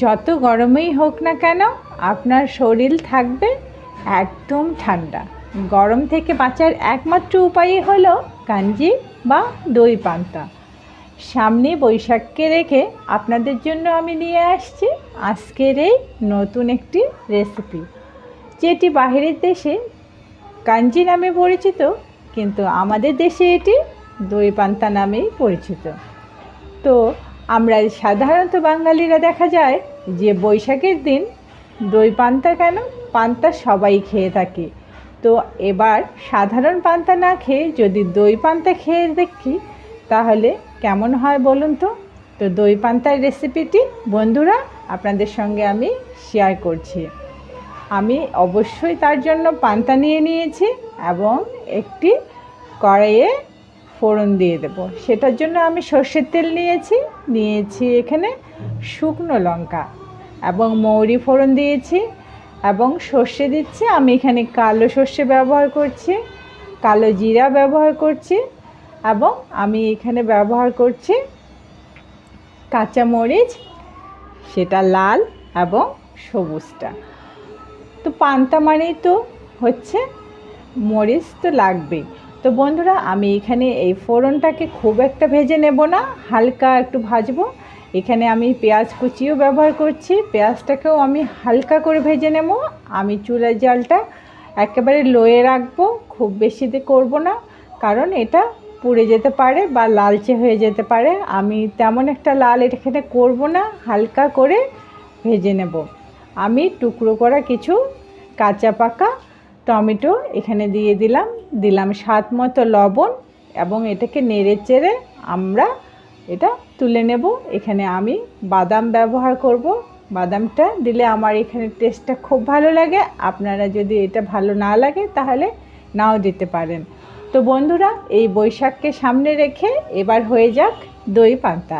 যত গরমেই হোক না কেন আপনার শরীর থাকবে একদম ঠান্ডা। গরম থেকে বাঁচার একমাত্র উপায়ই হলো কাঞ্জি বা দই পান্তা। সামনে বৈশাখকে রেখে আপনাদের জন্য আমি নিয়ে আসছি আজকের এই নতুন একটি রেসিপি, যেটি বাইরের দেশে কাঞ্জি নামে পরিচিত, কিন্তু আমাদের দেশে এটি দই পান্তা নামেই পরিচিত। তো আমরা সাধারণত বাঙালিরা দেখা যায় যে বৈশাখের দিন দই পান্তা কেন, পান্তা সবাই খেয়ে থাকে। তো এবার সাধারণ পান্তা না খেয়ে যদি দই পান্তা খেয়ে দেখি তাহলে কেমন হয় বলুন তো। তো দই পান্তার রেসিপিটি বন্ধুরা আপনাদের সঙ্গে আমি শেয়ার করছি। আমি অবশ্যই তার জন্য পান্তা নিয়ে নিয়েছি এবং একটি কড়াইয়ে ফোড়ন দিয়ে দেব। সেটার জন্য আমি সর্ষের তেল নিয়েছি এখানে শুকনো লঙ্কা এবং মৌরি ফোড়ন দিয়েছি এবং সর্ষে দিচ্ছি। আমি এখানে কালো সর্ষে ব্যবহার করছি, কালো জিরা ব্যবহার করছি এবং আমি এখানে ব্যবহার করছি কাঁচামরিচ, সেটা লাল এবং সবুজটা। তো পান্তা মানেই তো হচ্ছে মরিচ তো লাগবেই। তো বন্ধুরা আমি এখানে এই ফোড়নটাকে খুব একটা ভেজে নেব না, হালকা একটু ভাজবো। এখানে আমি পেঁয়াজ কুচিও ব্যবহার করছি, পেঁয়াজটাকেও আমি হালকা করে ভেজে নেব। আমি চুলার জালটা একেবারে লোয়ে রাখবো, খুব বেশিতে করব না, কারণ এটা পুড়ে যেতে পারে বা লালচে হয়ে যেতে পারে। আমি তেমন একটা লাল এখানে করব না, হালকা করে ভেজে নেব। আমি টুকরো করা কিছু কাঁচা পাকা টমেটো এখানে দিয়ে দিলাম স্বাদ মতো লবণ এবং এটাকে নেড়ে চেড়ে আমরা এটা তুলে নেব। এখানে আমি বাদাম ব্যবহার করব, বাদামটা দিলে আমার এখানে টেস্টটা খুব ভালো লাগে। আপনারা যদি এটা ভালো না লাগে তাহলে নাও দিতে পারেন। তো বন্ধুরা এই বৈশাখকে সামনে রেখে এবার হয়ে যাক দই পান্তা,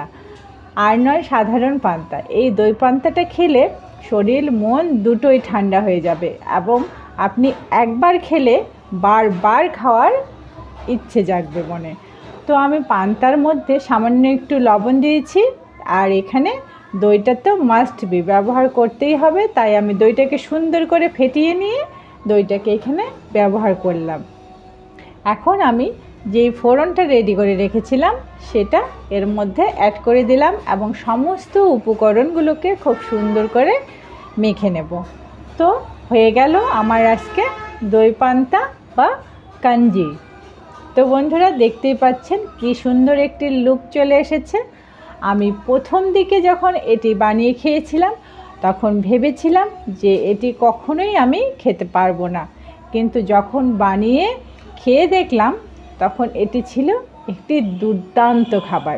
আর নয় সাধারণ পান্তা। এই দই পান্তাটা খেলে শরীর মন দুটোই ঠান্ডা হয়ে যাবে এবং আপনি একবার খেলে বারবার খাওয়ার ইচ্ছে জাগবে মনে। তো আমি পান্তার মধ্যে সামান্য একটু লবণ দিয়েছি, আর এখানে দইটা তো মাস্ট বি ব্যবহার করতেই হবে, তাই আমি দইটাকে সুন্দর করে ফেটিয়ে নিয়ে দইটাকে এখানে ব্যবহার করলাম। এখন আমি যেই ফোড়নটা রেডি করে রেখেছিলাম সেটা এর মধ্যে অ্যাড করে দিলাম এবং সমস্ত উপকরণগুলোকে খুব সুন্দর করে মেখে নেব। তো হয়ে গেল আমার আজকে দই পান্তা বা কাঞ্জি। তো বন্ধুরা দেখতেই পাচ্ছেন কি সুন্দর একটি লুক চলে এসেছে। আমি প্রথম দিকে যখন এটি বানিয়ে খেয়েছিলাম তখন ভেবেছিলাম যে এটি কখনোই আমি খেতে পারবো না, কিন্তু যখন বানিয়ে খেয়ে দেখলাম তখন এটি ছিল একটি দুর্দান্ত খাবার।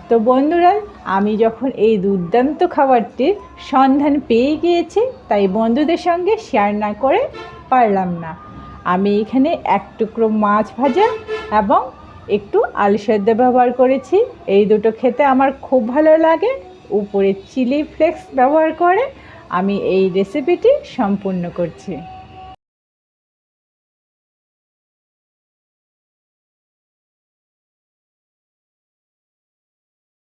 তো বন্ধুরা আমি যখন এই দুর্দান্ত খাবারটির সন্ধান পেয়ে গিয়েছি তাই বন্ধুদের সঙ্গে শেয়ার না করে পারলাম না। আমি এখানে এক টুকরো মাছ ভাজা এবং একটু আলু সেদ্ধ ব্যবহার করেছি। এই দুটো খেতে আমার খুব ভালো লাগে। উপরে চিলি ফ্লেক্স ব্যবহার করে আমি এই রেসিপিটি সম্পূর্ণ করছি।